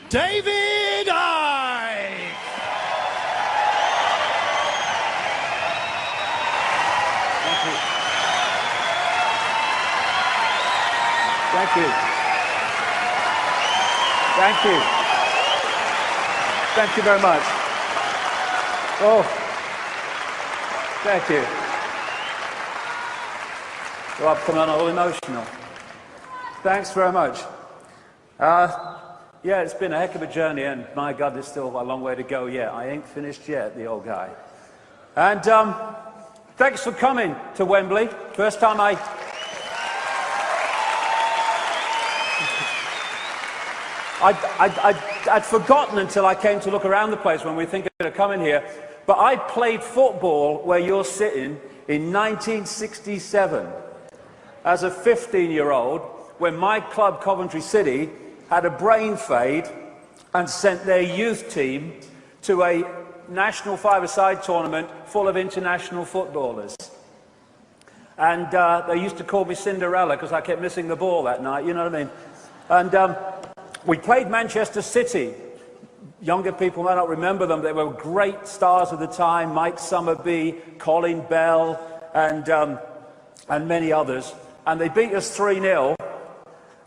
David Icke. Thank you. Thank you. Thank you very much. Oh, thank you. Well, I've come on all emotional. Thanks very much. Yeah, it's been a heck of a journey, and my God, there's still a long way to go yet. I ain't finished yet, the old guy. And thanks for coming to Wembley. First time I'd forgotten until I came to look around the place when we were thinking of coming here, but I played football where you're sitting in 1967 as a 15-year-old when my club, Coventry City, had a brain fade and sent their youth team to a national five-a-side tournament full of international footballers. And they used to call me Cinderella because I kept missing the ball that night, you know what I mean? And we played Manchester City. Younger people might not remember them. They were great stars of the time, Mike Summerby, Colin Bell, and many others. And they beat us 3-0.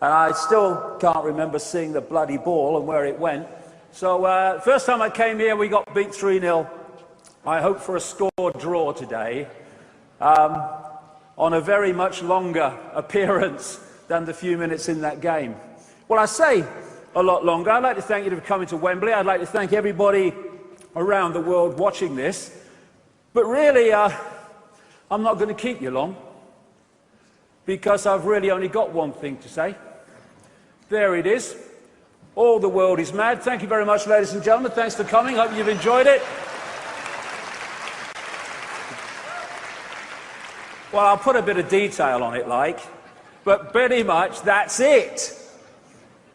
And I still can't remember seeing the bloody ball and where it went. So first time I came here, we got beat 3-0. I hope for a score draw today on a very much longer appearance than the few minutes in that game. Well, I say a lot longer. I'd like to thank you for coming to Wembley. I'd like to thank everybody around the world watching this. But really, I'm not going to keep you long, because I've really only got one thing to say. There it is. All the world is mad. Thank you very much, ladies and gentlemen. Thanks for coming. Hope you've enjoyed it. Well, I'll put a bit of detail on it, but pretty much that's it.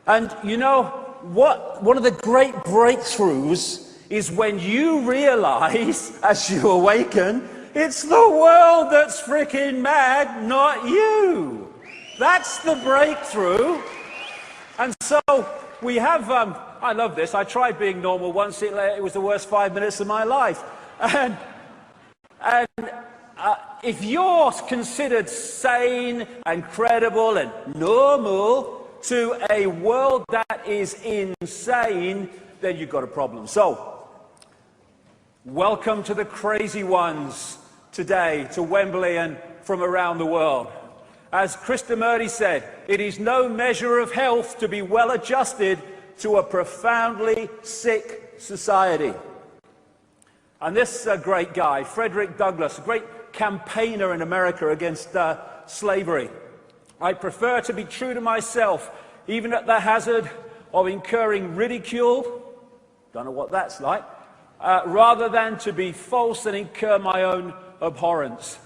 And you know what? One of the great breakthroughs is when you realize, as you awaken, it's the world that's freaking mad, not you. That's the breakthrough. And so we have, I love this. I tried being normal once. It was the worst 5 minutes of my life. And if you're considered sane and credible and normal to a world that is insane, then you've got a problem. So, welcome to the crazy ones today, to Wembley and from around the world. As Krishnamurti said, it is no measure of health to be well adjusted to a profoundly sick society. And this great guy, Frederick Douglass, a great campaigner in America against slavery. I prefer to be true to myself, even at the hazard of incurring ridicule, don't know what that's like, rather than to be false and incur my own abhorrence.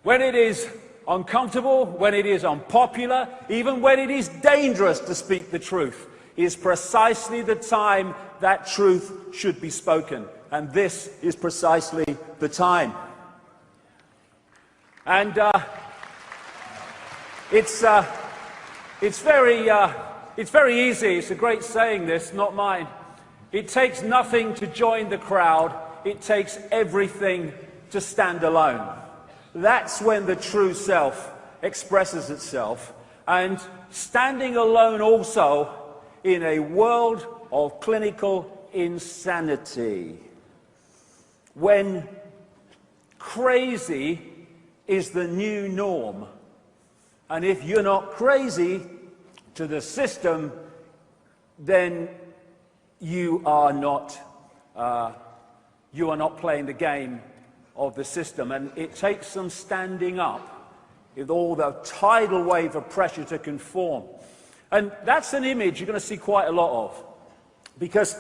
When it is uncomfortable, when it is unpopular, even when it is dangerous to speak the truth, is precisely the time that truth should be spoken. And this is precisely the time. And it's very easy. It's a great saying, this, not mine. It takes nothing to join the crowd. It takes everything to stand alone. That's when the true self expresses itself. And standing alone also in a world of clinical insanity. When crazy is the new norm. And if you're not crazy to the system, then you are not playing the game of the system. And it takes some standing up with all the tidal wave of pressure to conform. And that's an image you're going to see quite a lot of. Because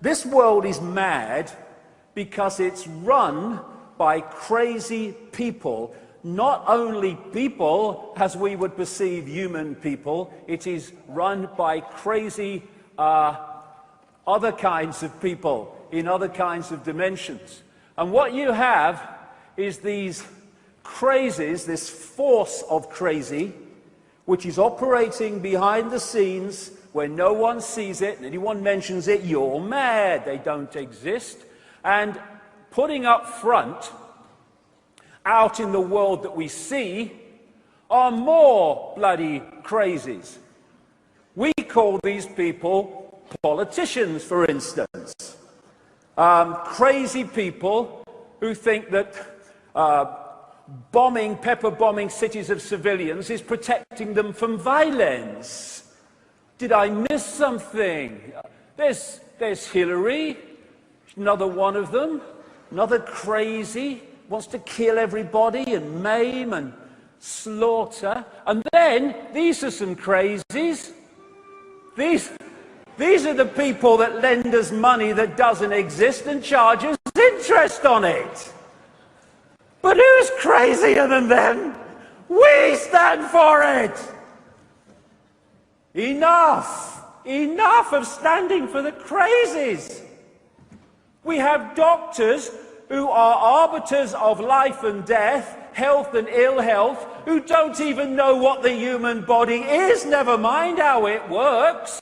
this world is mad because it's run by crazy people. Not only people as we would perceive human people, it is run by crazy other kinds of people in other kinds of dimensions. And what you have is these crazies, this force of crazy, which is operating behind the scenes where no one sees it, and anyone mentions it, you're mad. They don't exist. And putting up front, out in the world that we see, are more bloody crazies. We call these people politicians, for instance. Crazy people who think that pepper bombing cities of civilians is protecting them from violence. Did I miss something? There's Hillary, another one of them, another crazy, wants to kill everybody and maim and slaughter. And then, these are some crazies. These are the people that lend us money that doesn't exist and charge us interest on it. But who's crazier than them? We stand for it! Enough! Enough of standing for the crazies! We have doctors who are arbiters of life and death, health and ill health, who don't even know what the human body is, never mind how it works.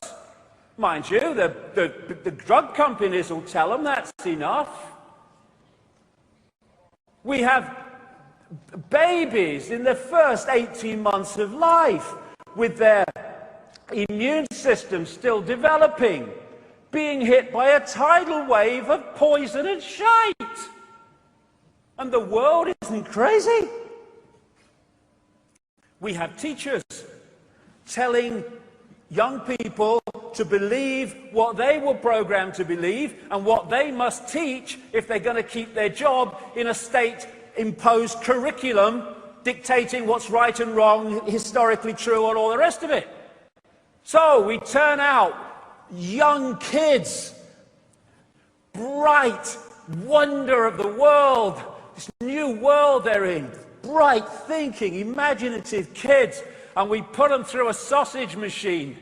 Mind you, the drug companies will tell them that's enough. We have babies in the first 18 months of life with their immune system still developing, being hit by a tidal wave of poison and shite. And the world isn't crazy. We have teachers telling young people to believe what they were programmed to believe and what they must teach if they're going to keep their job in a state-imposed curriculum dictating what's right and wrong, historically true, and all the rest of it. So we turn out young kids, bright wonder of the world, this new world they're in, bright thinking, imaginative kids, and we put them through a sausage machine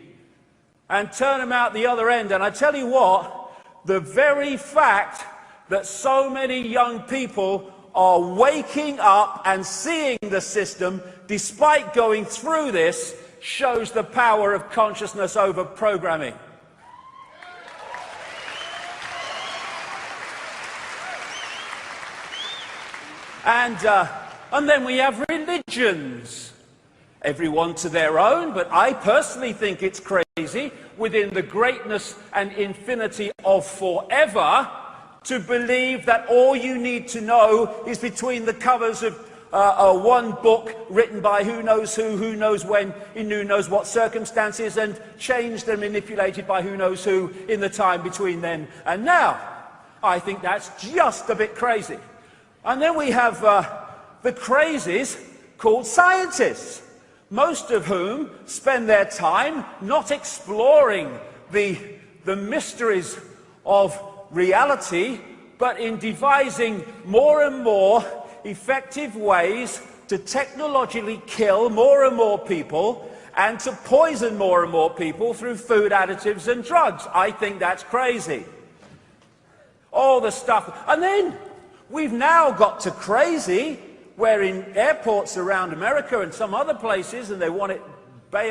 and turn them out the other end. And I tell you what, the very fact that so many young people are waking up and seeing the system despite going through this shows the power of consciousness over programming. And then we have religions. Everyone to their own, but I personally think it's crazy within the greatness and infinity of forever to believe that all you need to know is between the covers of one book written by who knows when, in who knows what circumstances, and changed and manipulated by who knows who in the time between then and now. I think that's just a bit crazy. And then we have the crazies called scientists, most of whom spend their time not exploring the mysteries of reality, but in devising more and more effective ways to technologically kill more and more people and to poison more and more people through food additives and drugs. I think that's crazy. All the stuff. And then we've now got to crazy where in airports around America and some other places, and they want it play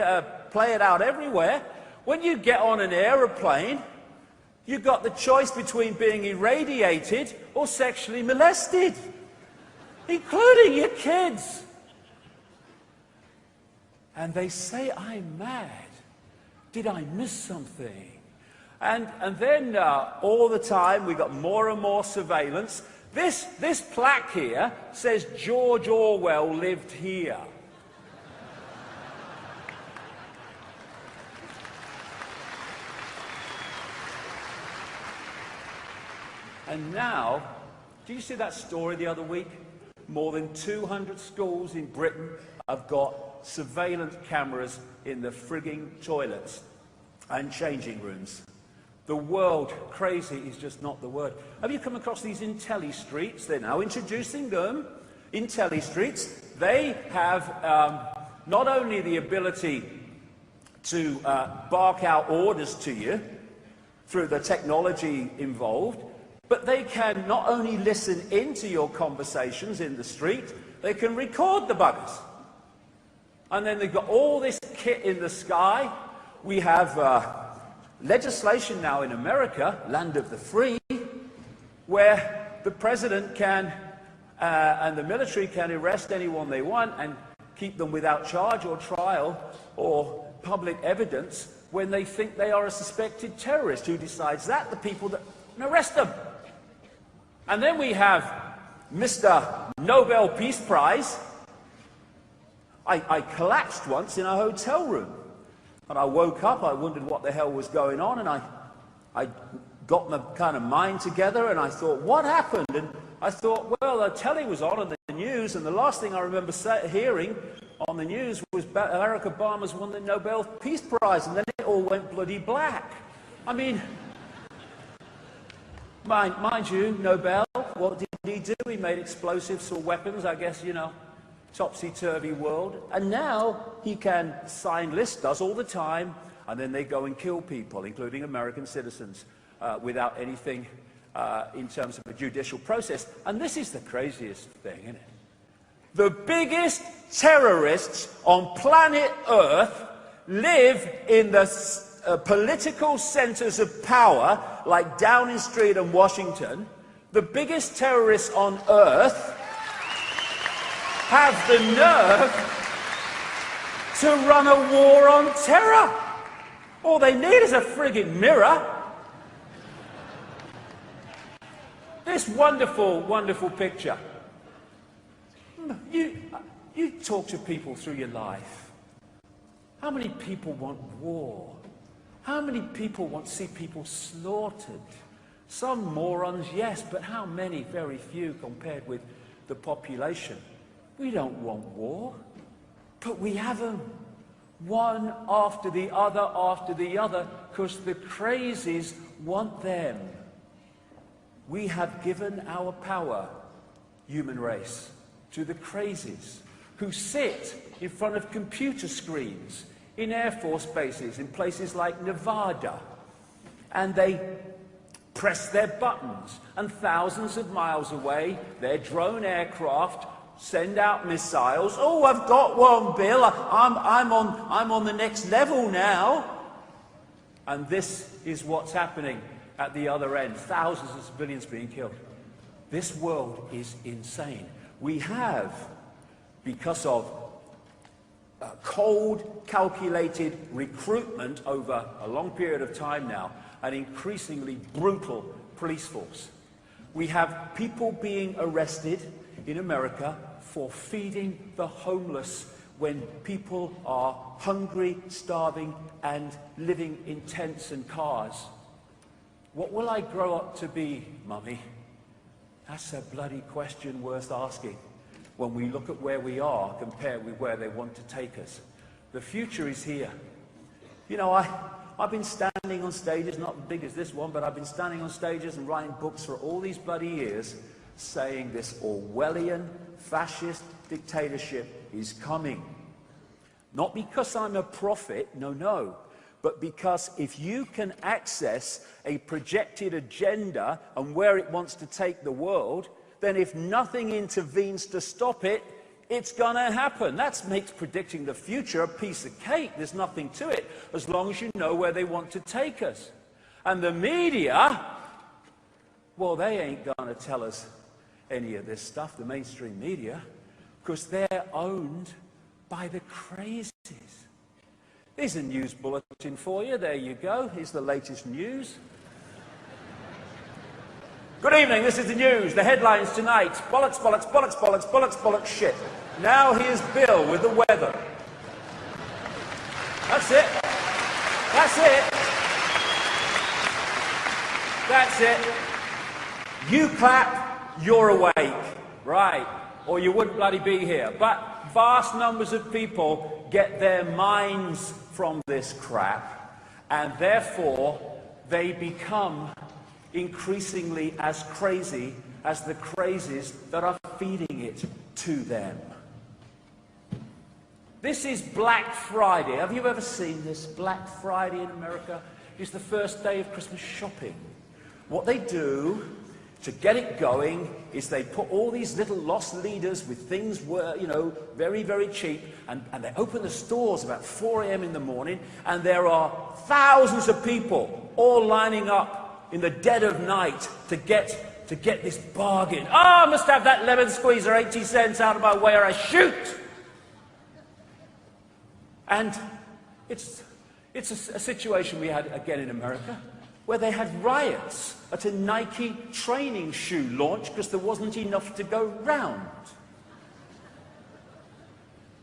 it out everywhere, when you get on an aeroplane, you've got the choice between being irradiated or sexually molested, including your kids. And they say, I'm mad. Did I miss something? And then all the time we've got more and more surveillance. This plaque here says George Orwell lived here. And now, did you see that story the other week? More than 200 schools in Britain have got surveillance cameras in the frigging toilets and changing rooms. The world, crazy is just not the word. Have you come across these IntelliStreets? They're now introducing them. IntelliStreets, they have not only the ability to bark out orders to you through the technology involved, but they can not only listen into your conversations in the street, they can record the buggers. And then they've got all this kit in the sky, we have legislation now in America, land of the free, where the president can and the military can arrest anyone they want and keep them without charge or trial or public evidence when they think they are a suspected terrorist. Who decides that? The people that arrest them. And then we have Mr. Nobel Peace Prize. I collapsed once in a hotel room. And I woke up, I wondered what the hell was going on, and I got my kind of mind together, and I thought, what happened? And I thought, well, the telly was on and the news, and the last thing I remember hearing on the news was Barack Obama's won the Nobel Peace Prize, and then it all went bloody black. I mean, mind you, Nobel, what did he do? He made explosives or weapons, I guess, you know, topsy-turvy world. And now he can sign lists, does all the time, and then they go and kill people, including American citizens, without anything in terms of a judicial process. And this is the craziest thing, isn't it? The biggest terrorists on planet Earth live in the political centers of power, like Downing Street and Washington. The biggest terrorists on Earth have the nerve to run a war on terror. All they need is a frigging mirror. This wonderful, wonderful picture. You talk to people through your life. How many people want war? How many people want to see people slaughtered? Some morons, yes, but how many? Very few compared with the population. We don't want war, but we have them, one after the other, because the crazies want them. We have given our power, human race, to the crazies who sit in front of computer screens in Air Force bases in places like Nevada, and they press their buttons, and thousands of miles away, their drone aircraft send out missiles. Oh, I've got one, Bill. I'm on the next level now. And this is what's happening at the other end. Thousands of civilians being killed. This world is insane. We have, because of cold, calculated recruitment over a long period of time now, an increasingly brutal police force. We have people being arrested in America for feeding the homeless when people are hungry, starving, and living in tents and cars. What will I grow up to be, Mummy? That's a bloody question worth asking when we look at where we are compared with where they want to take us. The future is here. You know, I've been standing on stages, not as big as this one, but I've been standing on stages and writing books for all these bloody years saying this Orwellian fascist dictatorship is coming. Not because I'm a prophet, no, but because if you can access a projected agenda and where it wants to take the world, then if nothing intervenes to stop it, it's going to happen. That makes predicting the future a piece of cake. There's nothing to it, as long as you know where they want to take us. And the media, well, they ain't going to tell us any of this stuff, the mainstream media, because they're owned by the crazies. Here's a news bulletin for you. There you go. Here's the latest news. Good evening, this is the news. The headlines tonight. Bollocks, bollocks, bollocks, bollocks, bollocks, bollocks, shit. Now here's Bill with the weather. That's it. That's it. That's it. You clap, you're awake. Right. Or you wouldn't bloody be here. But vast numbers of people get their minds from this crap, and therefore they become increasingly as crazy as the crazies that are feeding it to them. This is Black Friday. Have you ever seen this? Black Friday in America is the first day of Christmas shopping. What they do to get it going is they put all these little lost leaders with things were, you know, very, very cheap, and they open the stores about 4 a.m. in the morning, and there are thousands of people all lining up in the dead of night to get this bargain. Oh, I must have that lemon squeezer, 80 cents out of my way or I shoot. And it's a situation we had again in America, where they had riots at a Nike training shoe launch because there wasn't enough to go round.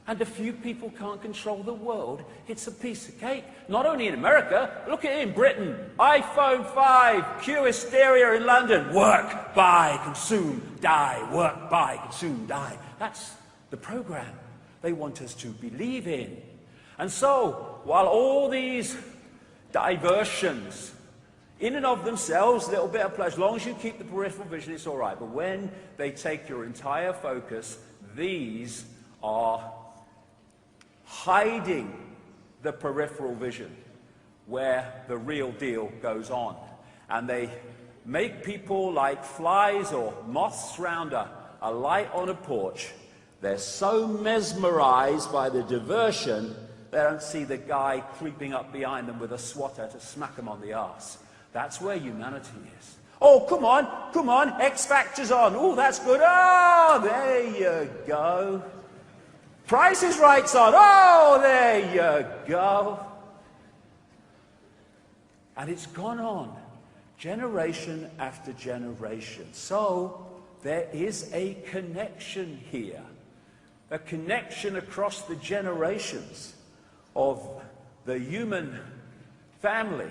And a few people can't control the world. It's a piece of cake. Not only in America, look at it in Britain. iPhone 5, Q hysteria in London. Work, buy, consume, die. Work, buy, consume, die. That's the program they want us to believe in. And so, while all these diversions, in and of themselves, a little bit of pleasure, as long as you keep the peripheral vision, it's all right. But when they take your entire focus, these are hiding the peripheral vision where the real deal goes on. And they make people like flies or moths round a light on a porch. They're so mesmerized by the diversion, they don't see the guy creeping up behind them with a swatter to smack them on the arse. That's where humanity is. Oh, come on, X Factor's on. Oh, that's good. Oh, there you go. Price is Right's on. Oh, there you go. And it's gone on, generation after generation. So there is a connection here, a connection across the generations of the human family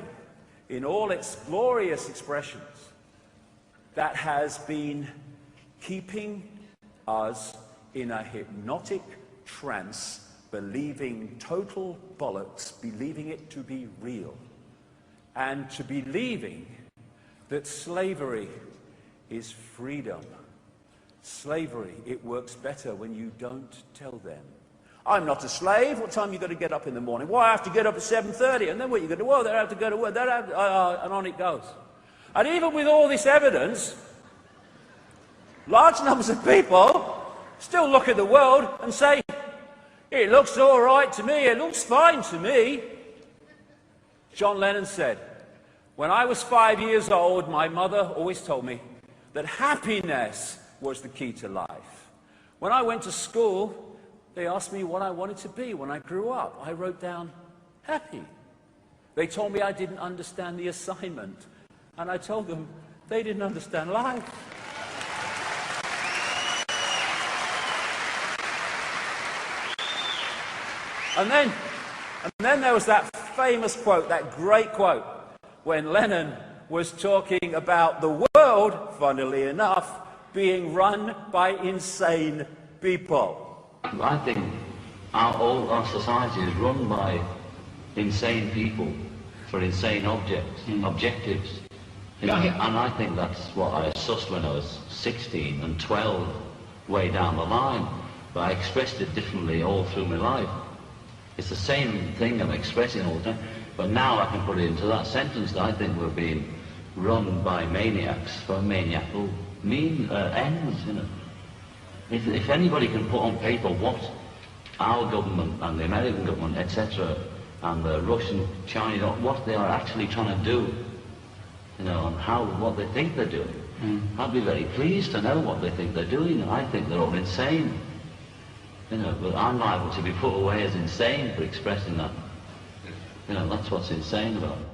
in all its glorious expressions that has been keeping us in a hypnotic trance, believing total bollocks, believing it to be real, and to believing that slavery is freedom. Slavery, it works better when you don't tell them. I'm not a slave. What time you got to get up in the morning? Well, I have to get up at 7:30. And then what you going to do? Well, they have to go to work. And on it goes. And even with all this evidence, large numbers of people still look at the world and say, it looks all right to me. It looks fine to me. John Lennon said, when I was 5 years old, my mother always told me that happiness was the key to life. When I went to school, they asked me what I wanted to be when I grew up. I wrote down, happy. They told me I didn't understand the assignment. And I told them they didn't understand life. And then there was that famous quote, that great quote, when Lennon was talking about the world, funnily enough, being run by insane people. I think our society is run by insane people for insane objectives. You know, and I think that's what I sussed when I was 16 and 12, way down the line. But I expressed it differently all through my life. It's the same thing I'm expressing all the time, but now I can put it into that sentence that I think we're being run by maniacs for maniacal ends, you know. If anybody can put on paper what our government and the American government, etc., and the Russian, Chinese, what they are actually trying to do, you know, and what they think they're doing, I'd be very pleased to know what they think they're doing. I think they're all insane. You know, but I'm liable to be put away as insane for expressing that. You know, that's what's insane about it.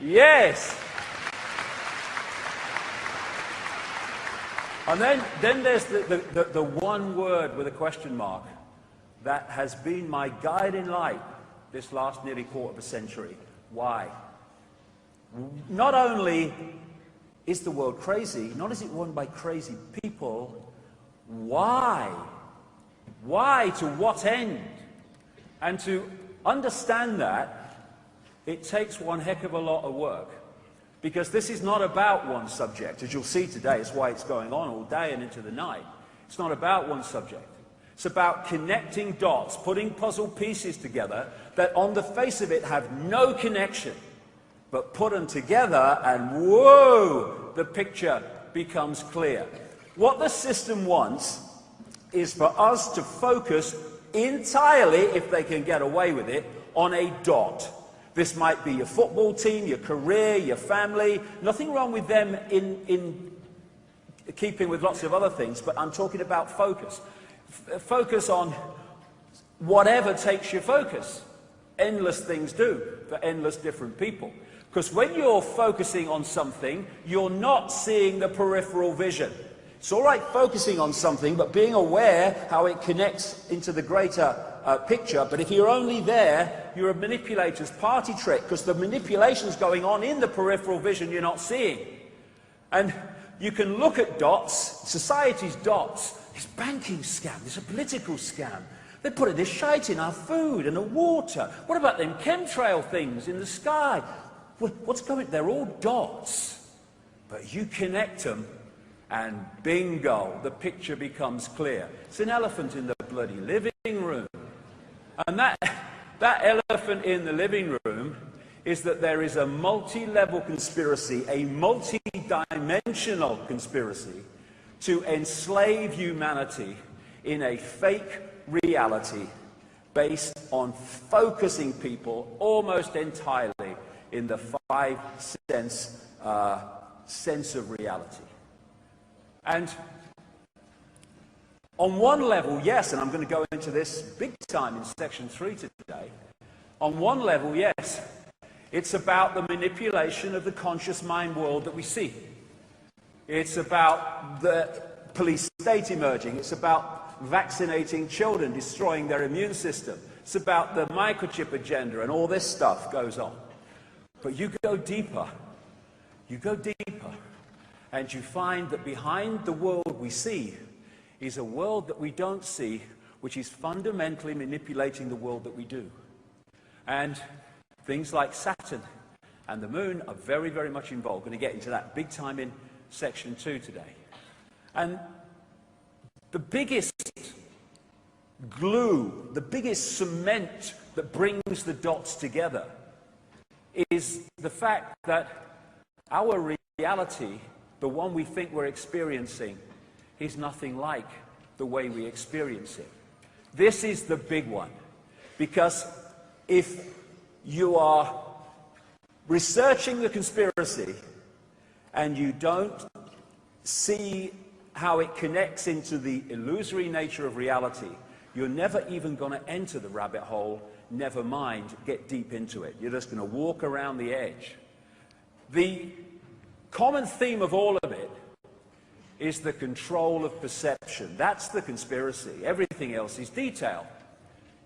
Yes! And then there's the one word with a question mark that has been my guiding light this last nearly quarter of a century. Why? Not only is the world crazy, not is it run by crazy people, why? Why? To what end? And to understand that, it takes one heck of a lot of work. Because this is not about one subject. As you'll see today, it's why it's going on all day and into the night. It's not about one subject. It's about connecting dots, putting puzzle pieces together that on the face of it have no connection. But put them together and whoa, the picture becomes clear. What the system wants is for us to focus entirely, if they can get away with it, on a dot. This might be your football team, your career, your family. Nothing wrong with them in keeping with lots of other things, but I'm talking about focus. Focus on whatever takes your focus. Endless things do for endless different people. Because when you're focusing on something, you're not seeing the peripheral vision. It's all right focusing on something, but being aware how it connects into the greater picture. But if you're only there, you're a manipulator's party trick, because the manipulation's going on in the peripheral vision you're not seeing. And you can look at dots, society's dots, this banking scam, this a political scam. They're putting this shite in our food and the water. What about them chemtrail things in the sky? What's going on? They're all dots. But you connect them and bingo, the picture becomes clear. It's an elephant in the bloody living room. And that elephant in the living room is that there is a multi-level conspiracy, a multi-dimensional conspiracy to enslave humanity in a fake reality based on focusing people almost entirely in the five sense of reality. And on one level, yes, and I'm going to go into this big time in section 3 today. On one level, yes, it's about the manipulation of the conscious mind world that we see. It's about the police state emerging. It's about vaccinating children, destroying their immune system. It's about the microchip agenda, and all this stuff goes on. But you go deeper, and you find that behind the world we see is a world that we don't see, which is fundamentally manipulating the world that we do. And things like Saturn and the moon are very, very much involved. We're going to get into that big time in section 2 today. And the biggest glue, the biggest cement that brings the dots together is the fact that our reality, the one we think we're experiencing, is nothing like the way we experience it. This is the big one, because if you are researching the conspiracy and you don't see how it connects into the illusory nature of reality, you're never even going to enter the rabbit hole, never mind get deep into it. You're just going to walk around the edge. The common theme of all of it is the control of perception. That's the conspiracy. Everything else is detail.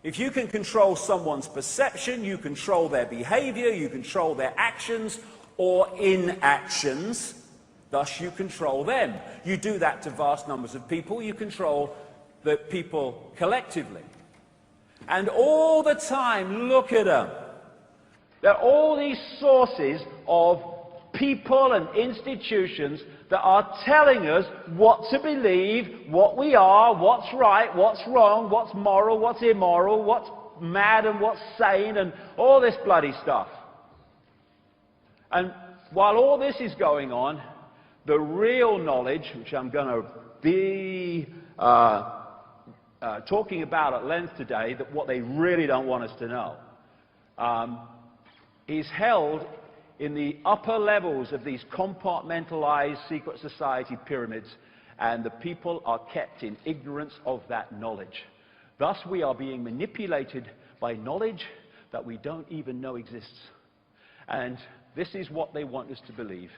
If you can control someone's perception, you control their behavior, you control their actions or inactions, thus you control them. You do that to vast numbers of people, you control the people collectively. And all the time, look at them. There are all these sources of people and institutions that are telling us what to believe, what we are, what's right, what's wrong, what's moral, what's immoral, what's mad and what's sane, and all this bloody stuff. And while all this is going on, the real knowledge, which I'm going to be talking about at length today, that what they really don't want us to know, is held in the upper levels of these compartmentalized secret society pyramids, and the people are kept in ignorance of that knowledge. Thus we are being manipulated by knowledge that we don't even know exists. And this is what they want us to believe.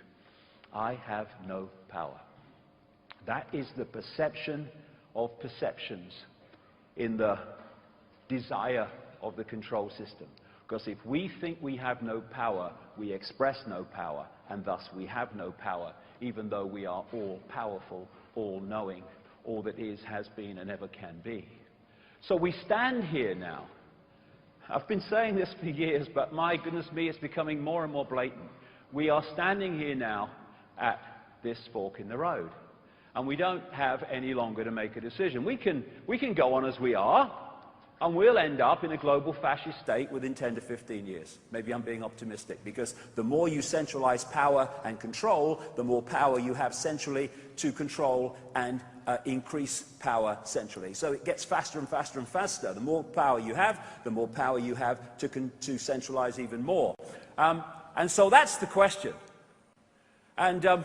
I have no power. That is the perception of perceptions in the desire of the control system. Because if we think we have no power, we express no power, and thus we have no power, even though we are all powerful, all knowing, all that is, has been, and ever can be. So we stand here now. I've been saying this for years, but my goodness me, it's becoming more and more blatant. We are standing here now at this fork in the road, and we don't have any longer to make a decision. We can go on as we are, and we'll end up in a global fascist state within 10 to 15 years. Maybe I'm being optimistic, because the more you centralize power and control, the more power you have centrally to control and increase power centrally. So it gets faster and faster and faster. The more power you have, the more power you have to centralize even more. And so that's the question. And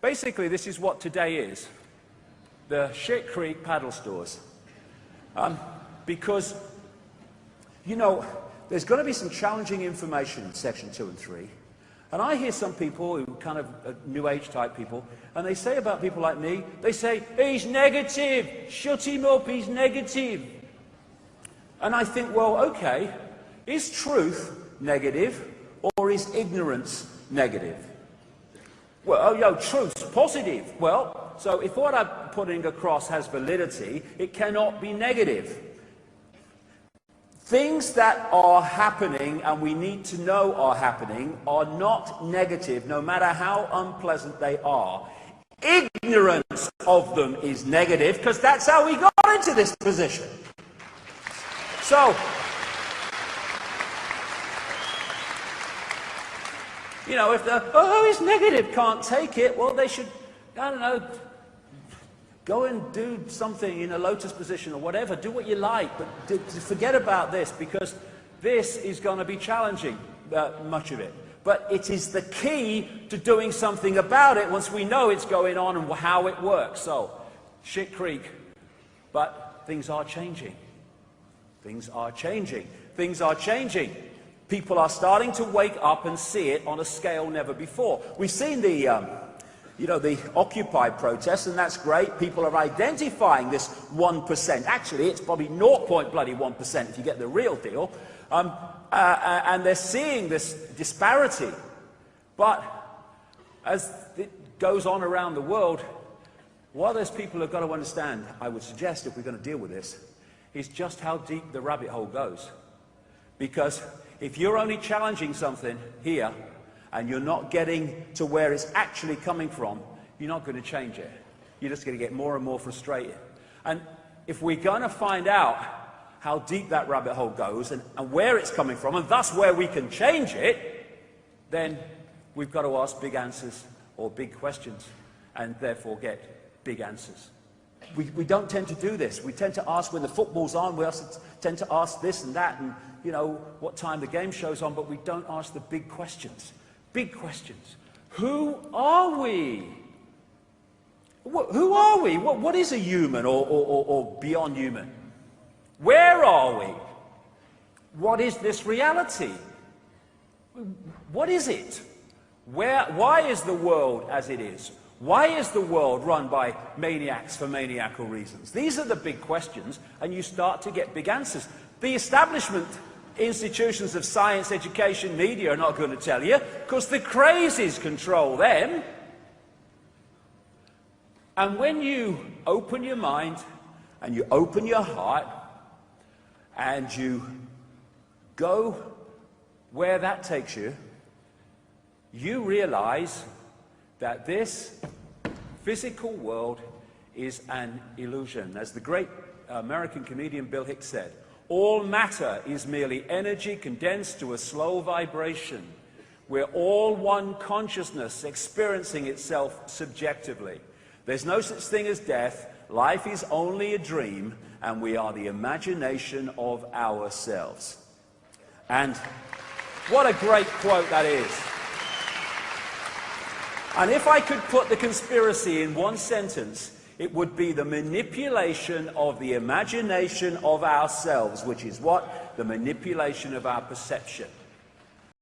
basically, this is what today is. The Shit Creek paddle stores. Because, you know, there's going to be some challenging information in section 2 and 3. And I hear some people who kind of New Age type people, and they say about people like me, they say, he's negative, shut him up, he's negative. And I think, well, okay, is truth negative, or is ignorance negative? Well, truth's positive. Well, so if what I'm putting across has validity, it cannot be negative. Things that are happening and we need to know are happening are not negative, no matter how unpleasant they are. Ignorance of them is negative, because that's how we got into this position. So, you know, if it's negative, can't take it, well, they should, I don't know, go and do something in a lotus position or whatever. Do what you like, but forget about this, because this is going to be challenging, much of it. But it is the key to doing something about it once we know it's going on and how it works. So, Shit Creek. But things are changing. Things are changing. Things are changing. People are starting to wake up and see it on a scale never before. We've seen the Occupy protests, and that's great. People are identifying this 1%. Actually, it's probably 0.1% if you get the real deal. And they're seeing this disparity. But as it goes on around the world, what those people have got to understand, I would suggest, if we're going to deal with this, is just how deep the rabbit hole goes. Because if you're only challenging something here, and you're not getting to where it's actually coming from, you're not going to change it. You're just going to get more and more frustrated. And if we're going to find out how deep that rabbit hole goes and where it's coming from, and thus where we can change it, then we've got to ask big answers or big questions, and therefore get big answers. We don't tend to do this. We tend to ask when the football's on, we also tend to ask this and that, and, you know, what time the game show's on, but we don't ask the big questions. Big questions. Who are we? Who are we? What is a human or beyond human? Where are we? What is this reality? What is it? Why is the world as it is? Why is the world run by maniacs for maniacal reasons? These are the big questions, and you start to get big answers. The establishment institutions of science, education, media are not going to tell you, because the crazies control them. And when you open your mind and you open your heart and you go where that takes you, you realize that this physical world is an illusion. As the great American comedian Bill Hicks said, all matter is merely energy condensed to a slow vibration. We're all one consciousness experiencing itself subjectively. There's no such thing as death. Life is only a dream, and we are the imagination of ourselves. And what a great quote that is. And if I could put the conspiracy in one sentence, it would be the manipulation of the imagination of ourselves, which is what? The manipulation of our perception.